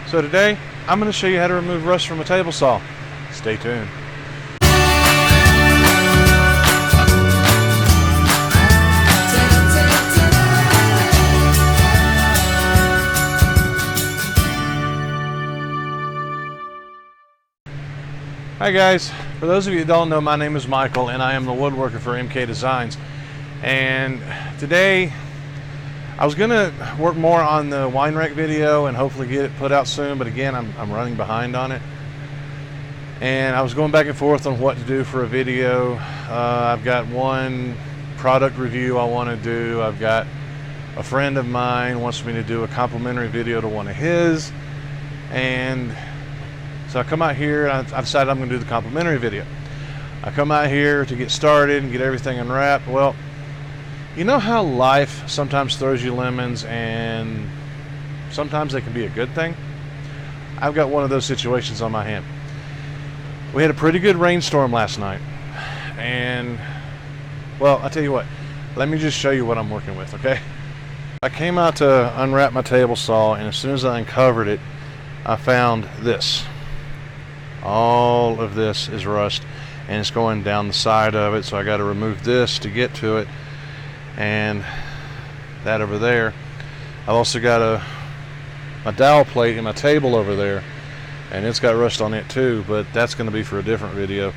So today, I'm going to show you how to remove rust from a table saw. Stay tuned. Hi guys, for those of you who don't know, my name is Michael and I am the woodworker for MK Designs. And today I was going to work more on the wine rack video and hopefully get it put out soon, but again I'm running behind on it. And I was going back and forth on what to do for a video. I've got one product review I want to do. I've got a friend of mine wants me to do a complimentary video to one of his, and so I come out here and I decided I'm going to do the complimentary video. I come out here to get started and get everything unwrapped. Well, you know how life sometimes throws you lemons and sometimes they can be a good thing? I've got one of those situations on my hand. We had a pretty good rainstorm last night, and well, I'll tell you what, let me just show you what I'm working with, okay? I came out to unwrap my table saw, and as soon as I uncovered it, I found this. All of this is rust, and it's going down the side of it, so I got to remove this to get to it, and that over there. I've also got my dowel plate in my table over there, and it's got rust on it too, but that's going to be for a different video.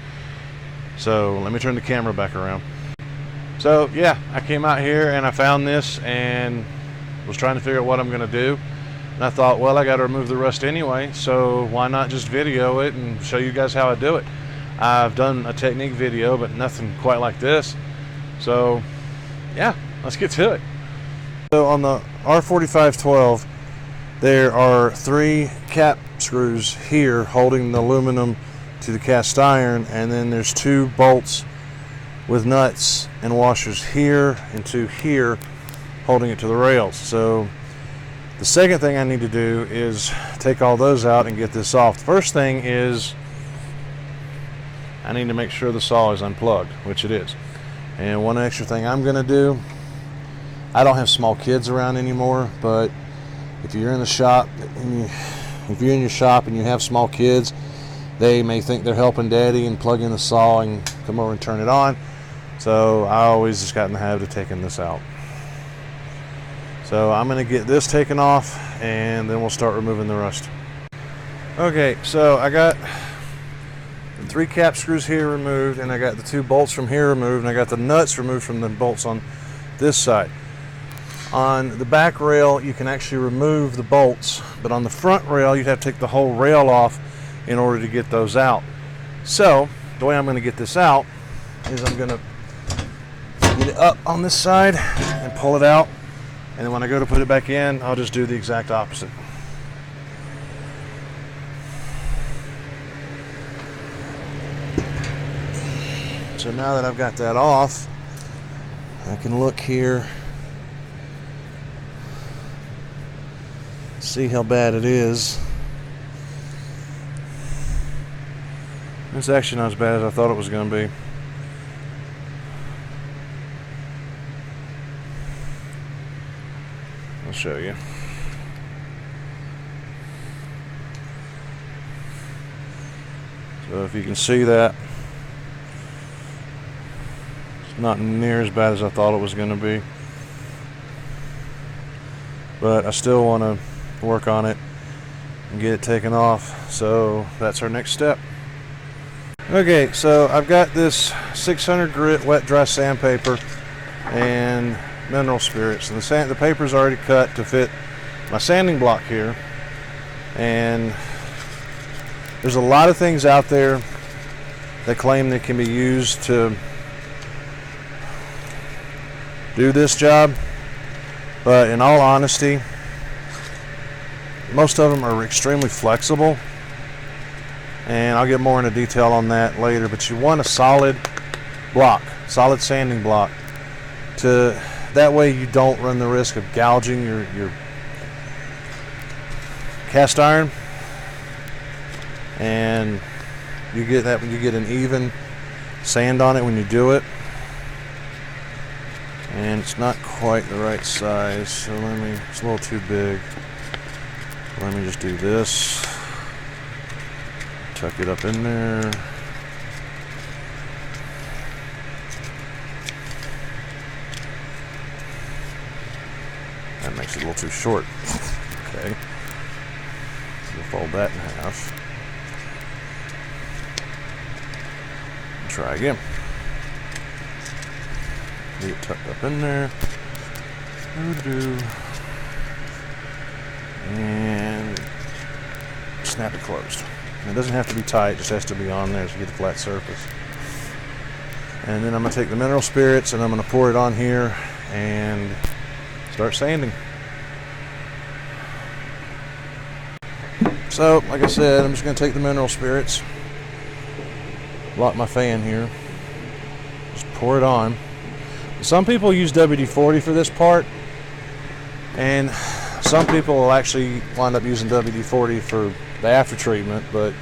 So let me turn the camera back around. So yeah, I came out here and I found this and was trying to figure out what I'm going to do. And I thought, well, I got to remove the rust anyway, so why not just video it and show you guys how I do it. I've done a technique video, but nothing quite like this. So yeah, let's get to it. So on the R4512, there are 3 cap screws here holding the aluminum to the cast iron, and then there's 2 bolts with nuts and washers here and 2 here holding it to the rails. So the second thing I need to do is take all those out and get this off. The first thing is I need to make sure the saw is unplugged, which it is. And one extra thing I'm going to do, I don't have small kids around anymore, but if you're in the shop, if you're in your shop and you have small kids, they may think they're helping daddy and plug in the saw and come over and turn it on. So I always just got in the habit of taking this out. So I'm going to get this taken off and then we'll start removing the rust. Okay, so I got the 3 cap screws here removed, and I got the 2 bolts from here removed, and I got the nuts removed from the bolts on this side. On the back rail you can actually remove the bolts, but on the front rail you'd have to take the whole rail off in order to get those out. So the way I'm going to get this out is I'm going to get it up on this side and pull it out, and then when I go to put it back in, I'll just do the exact opposite. So now that I've got that off, I can look here, see how bad it is. It's actually not as bad as I thought it was going to be. I'll show you. So if you can see that, it's not near as bad as I thought it was going to be. But I still want to work on it and get it taken off, so that's our next step. Okay, so I've got this 600 grit wet dry sandpaper and mineral spirits, and the paper's already cut to fit my sanding block here. And there's a lot of things out there that claim they can be used to do this job, but in all honesty, most of them are extremely flexible, and I'll get more into detail on that later. But you want a solid block, solid sanding block, that way you don't run the risk of gouging your cast iron, and you get an even sand on it when you do it. And it's not quite the right size, so it's a little too big. let me just do this. Tuck it up in there. That makes it a little too short. Okay. So we'll fold that in half. And try again. Get it tucked up in there. And snap it closed. And it doesn't have to be tight, it just has to be on there so you get a flat surface. And then I'm going to take the mineral spirits and I'm going to pour it on here and start sanding. So, like I said, I'm just going to take the mineral spirits, lock my fan here, just pour it on. Some people use WD-40 for this part, and some people will actually wind up using WD-40 for the after treatment, but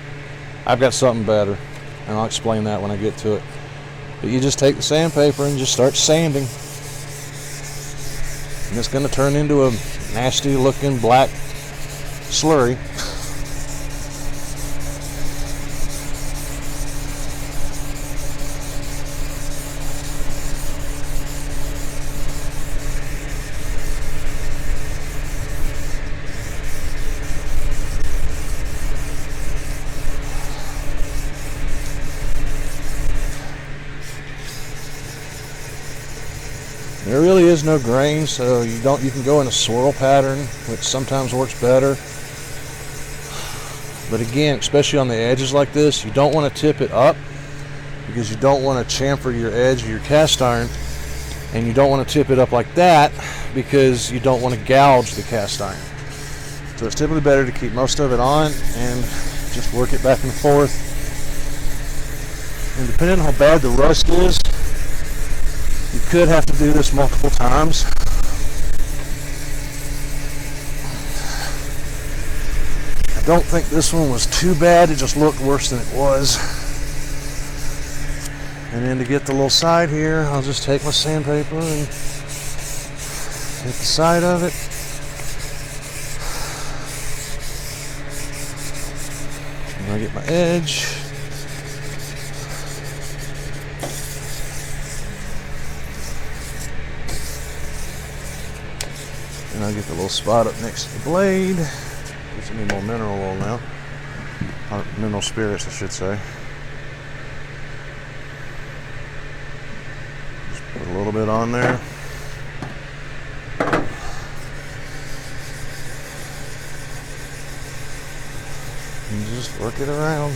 I've got something better, and I'll explain that when I get to it. But you just take the sandpaper and just start sanding, and it's going to turn into a nasty looking black slurry. There really is no grain, so you can go in a swirl pattern, which sometimes works better. But again, especially on the edges like this, you don't want to tip it up because you don't want to chamfer your edge of your cast iron, and you don't want to tip it up like that because you don't want to gouge the cast iron. So it's typically better to keep most of it on and just work it back and forth. And depending on how bad the rust is, you could have to do this multiple times. I don't think this one was too bad, it just looked worse than it was. And then to get the little side here, I'll just take my sandpaper and hit the side of it. And I get my edge. And I'll get the little spot up next to the blade. Just need more mineral oil now. Mineral spirits, I should say. Just put a little bit on there. And just work it around.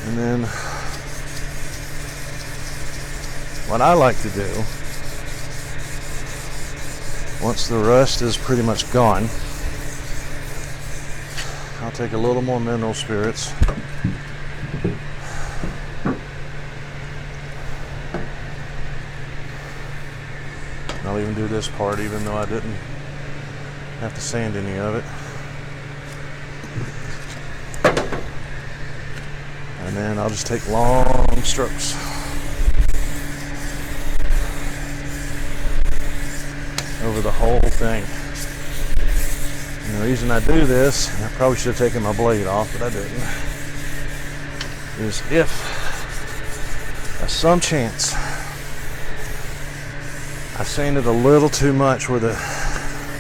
And then what I like to do, once the rust is pretty much gone, I'll take a little more mineral spirits. I'll even do this part even though I didn't have to sand any of it. And then I'll just take long strokes. Over the whole thing. And the reason I do this, and I probably should have taken my blade off, but I didn't, is if by some chance I sanded a little too much where the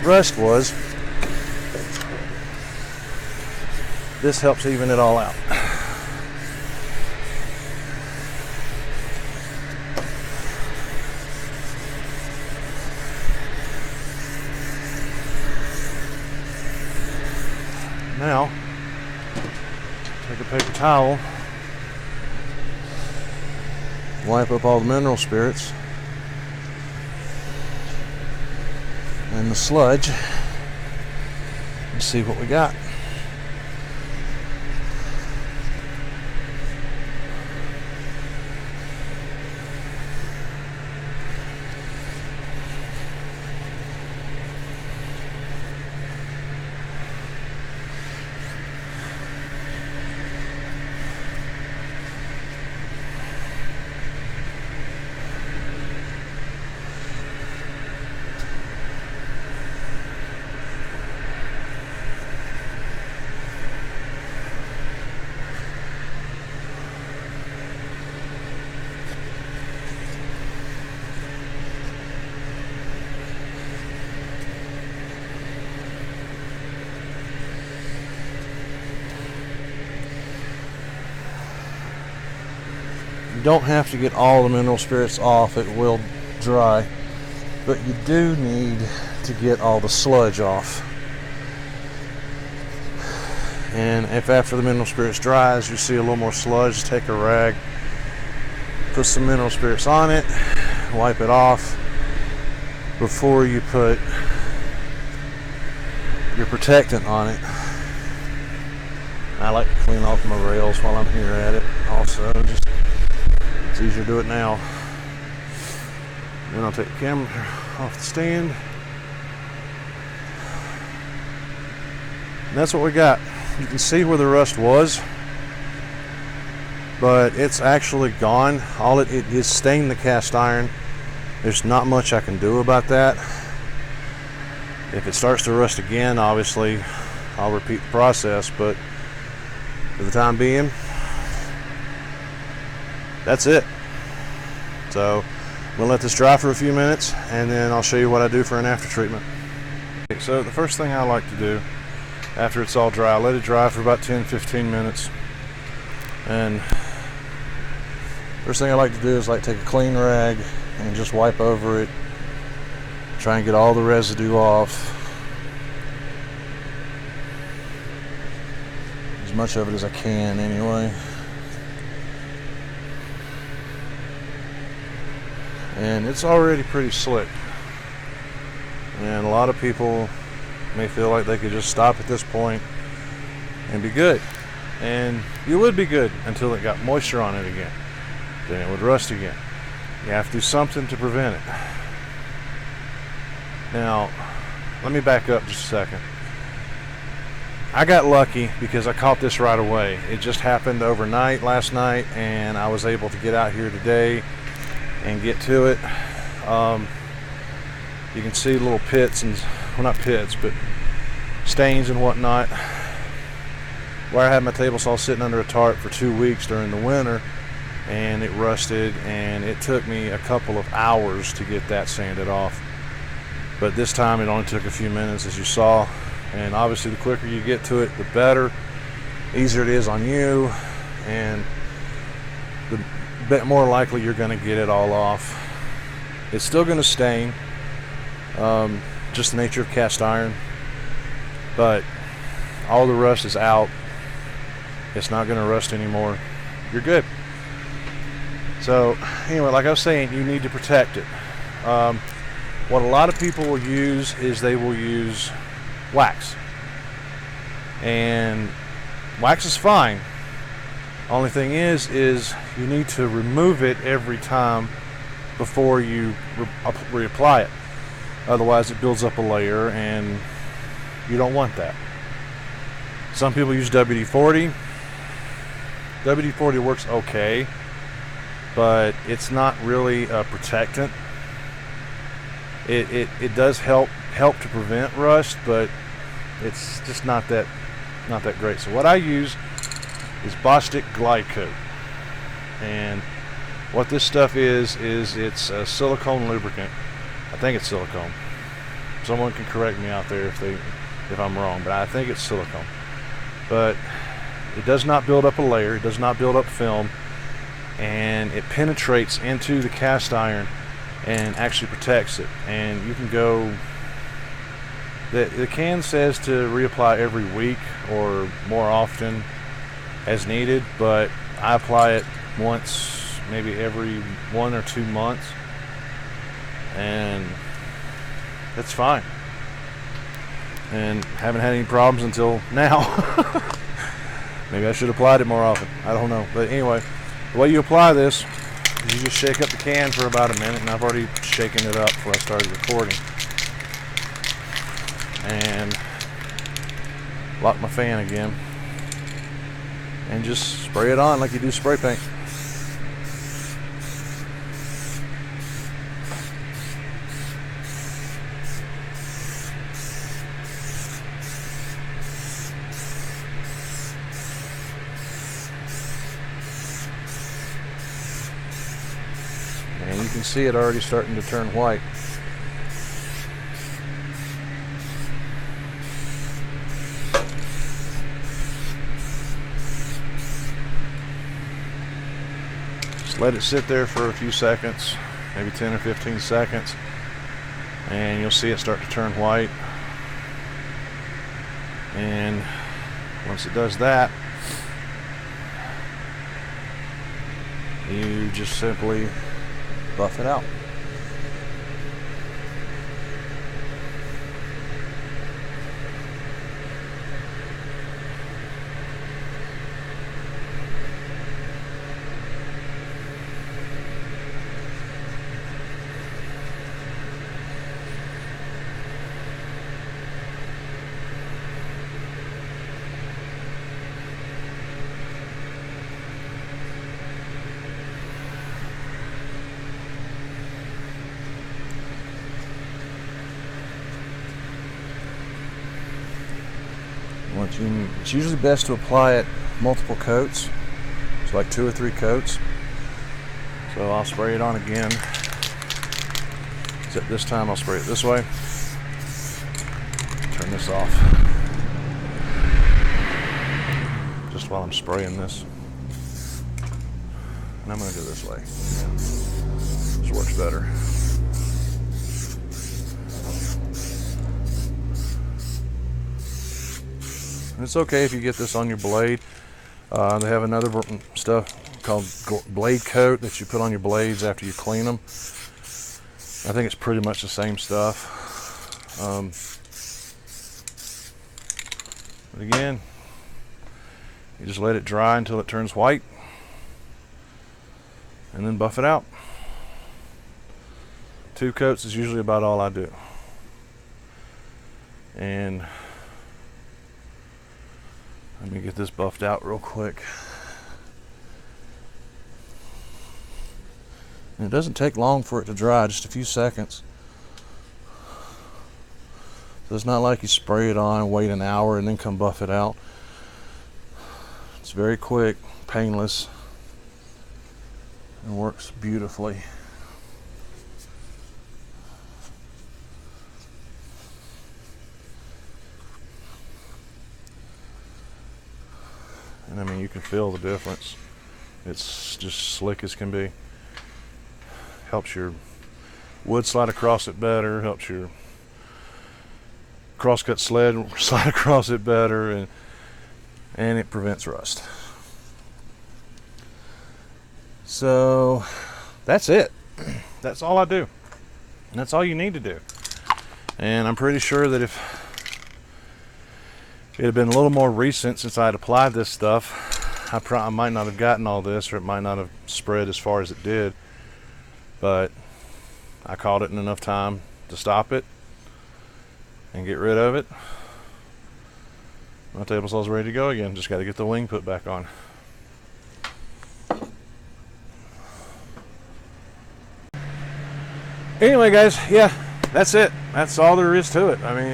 rust was, this helps even it all out. Now, take a paper towel, wipe up all the mineral spirits and the sludge and see what we got. You don't have to get all the mineral spirits off, it will dry, but you do need to get all the sludge off. And if after the mineral spirits dries you see a little more sludge, take a rag, put some mineral spirits on it, wipe it off before you put your protectant on it. I like to clean off my rails while I'm here at it also. Just it's easier to do it now. Then I'll take the camera off the stand. And that's what we got. You can see where the rust was, but it's actually gone. All it is stained the cast iron. There's not much I can do about that. If it starts to rust again, obviously I'll repeat the process, but for the time being, that's it. So I'm gonna let this dry for a few minutes, and then I'll show you what I do for an after treatment. So the first thing I like to do after it's all dry, let it dry for about 10-15 minutes, and first thing I like to do is take a clean rag and just wipe over it, try and get all the residue off, as much of it as I can anyway. And it's already pretty slick, and a lot of people may feel like they could just stop at this point and be good, and you would be good until it got moisture on it again. Then it would rust again. You have to do something to prevent it. Now let me back up just a second. I got lucky because I caught this right away. It just happened overnight last night, and I was able to get out here today and get to it. You can see little pits and, well, not pits, but stains and whatnot where I had my table saw sitting under a tarp for 2 weeks during the winter, and it rusted, and it took me a couple of hours to get that sanded off. But this time it only took a few minutes, as you saw, and obviously the quicker you get to it, the better. Easier it is on you, and the bit more likely you're going to get it all off. It's still going to stain, just the nature of cast iron, but all the rust is out. It's not going to rust anymore. You're good. So anyway, like I was saying, you need to protect it. What a lot of people will use is they will use wax, and wax is fine. Only thing is you need to remove it every time before you reapply it. Otherwise it builds up a layer, and you don't want that. Some people use WD-40. WD-40 works okay, but it's not really a protectant. It does help to prevent rust, but it's just not that great. So what I use is Bostik Glide Coat, and what this stuff is it's a silicone lubricant. I think it's silicone. Someone can correct me out there if I'm wrong, but I think it's silicone. But it does not build up a layer, it does not build up film, and it penetrates into the cast iron and actually protects it. And you can go, the can says to reapply every week or more often as needed, but I apply it once, maybe every 1 or 2 months, and that's fine, and haven't had any problems until now. Maybe I should have applied it more often, I don't know. But anyway, the way you apply this is you just shake up the can for about a minute, and I've already shaken it up before I started recording, and lock my fan again, and just spray it on like you do spray paint. And you can see it already starting to turn white. let it sit there for a few seconds, maybe 10 or 15 seconds, and you'll see it start to turn white. And once it does that, you just simply buff it out. It's usually best to apply it multiple coats, so like 2 or 3 coats. So I'll spray it on again, except this time I'll spray it this way. Turn this off just while I'm spraying this, and I'm going to go this way. This works better. It's okay if you get this on your blade. They have another stuff called blade coat that you put on your blades after you clean them. I think it's pretty much the same stuff. But again, you just let it dry until it turns white, and then buff it out. 2 coats is usually about all I do. And let me get this buffed out real quick. And it doesn't take long for it to dry, just a few seconds. So it's not like you spray it on and wait an hour and then come buff it out. It's very quick, painless, and works beautifully. And I mean, you can feel the difference. It's just slick as can be. Helps your wood slide across it better, helps your crosscut sled slide across it better, and it prevents rust. So that's it. That's all I do. And that's all you need to do. And I'm pretty sure that if it had been a little more recent since I had applied this stuff, I might not have gotten all this, or it might not have spread as far as it did. But I caught it in enough time to stop it and get rid of it. My table saw's ready to go again. Just got to get the wing put back on. Anyway, guys, yeah, that's it. That's all there is to it. I mean,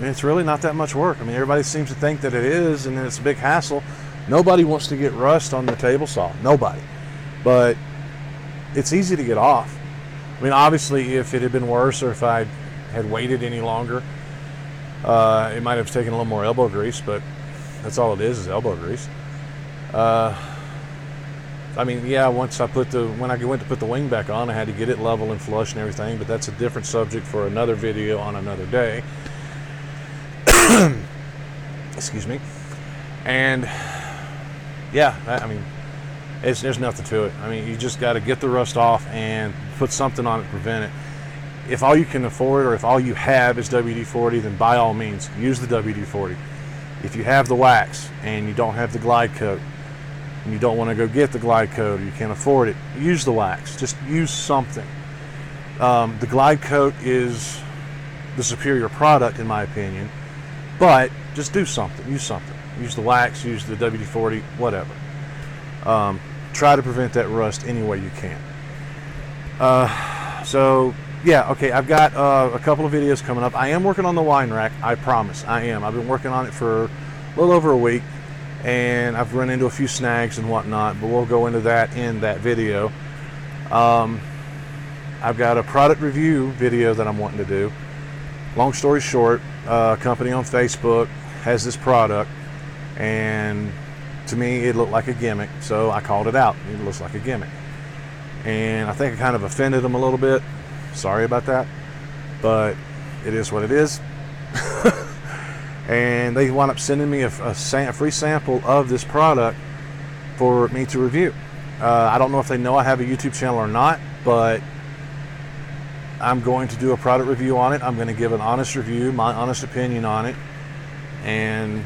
it's really not that much work. I mean, everybody seems to think that it is, and it's a big hassle. Nobody wants to get rust on the table saw. Nobody. But it's easy to get off. I mean, obviously, if it had been worse, or if I had waited any longer, it might have taken a little more elbow grease, but that's all it is elbow grease. I mean, yeah, when I went to put the wing back on, I had to get it level and flush and everything, but that's a different subject for another video on another day. Excuse me. And yeah, I mean, there's nothing to it. I mean, you just got to get the rust off and put something on it to prevent it. If all you can afford, or if all you have is WD-40, then by all means use the WD-40. If you have the wax and you don't have the glide coat, and you don't want to go get the glide coat, or you can't afford it, use the wax. Just use something. The glide coat is the superior product in my opinion, but just do something. Use something. Use the wax, use the WD-40, whatever. Try to prevent that rust any way you can. So yeah, okay, I've got a couple of videos coming up. I am working on the wine rack, I promise. I am. I've been working on it for a little over a week, and I've run into a few snags and whatnot, but we'll go into that in that video. I've got a product review video that I'm wanting to do. Long story short, a company on Facebook has this product, and to me, it looked like a gimmick, so I called it out. It looks like a gimmick. And I think I kind of offended them a little bit. Sorry about that, but it is what it is. And they wound up sending me a free sample of this product for me to review. I don't know if they know I have a YouTube channel or not, but I'm going to do a product review on it. I'm going to give an honest review, my honest opinion on it, and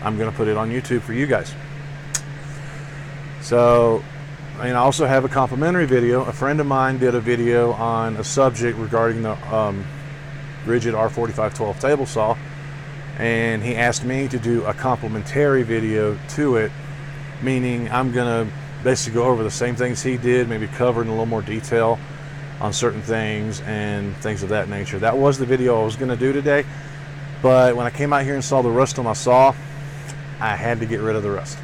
I'm going to put it on YouTube for you guys. So, and I also have a complimentary video. A friend of mine did a video on a subject regarding the rigid R4512 table saw, and he asked me to do a complimentary video to it, meaning I'm going to basically go over the same things he did, maybe cover in a little more detail on certain things and things of that nature. That was the video I was going to do today, but when I came out here and saw the rust on my saw, I had to get rid of the rust.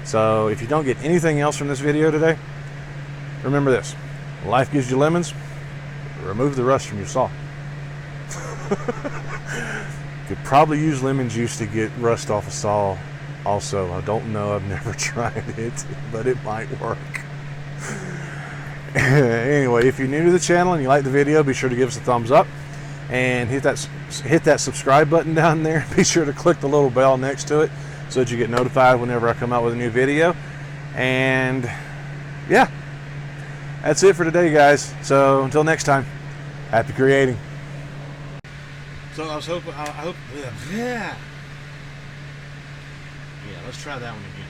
So if you don't get anything else from this video today, remember this: life gives you lemons, remove the rust from your saw. Could probably use lemon juice to get rust off a saw also. I don't know, I've never tried it, but it might work. Anyway, if you're new to the channel and you like the video, be sure to give us a thumbs up and hit that subscribe button down there. Be sure to click the little bell next to it so that you get notified whenever I come out with a new video. And yeah, that's it for today, guys. So until next time, happy creating. So I hope, yeah, let's try that one again.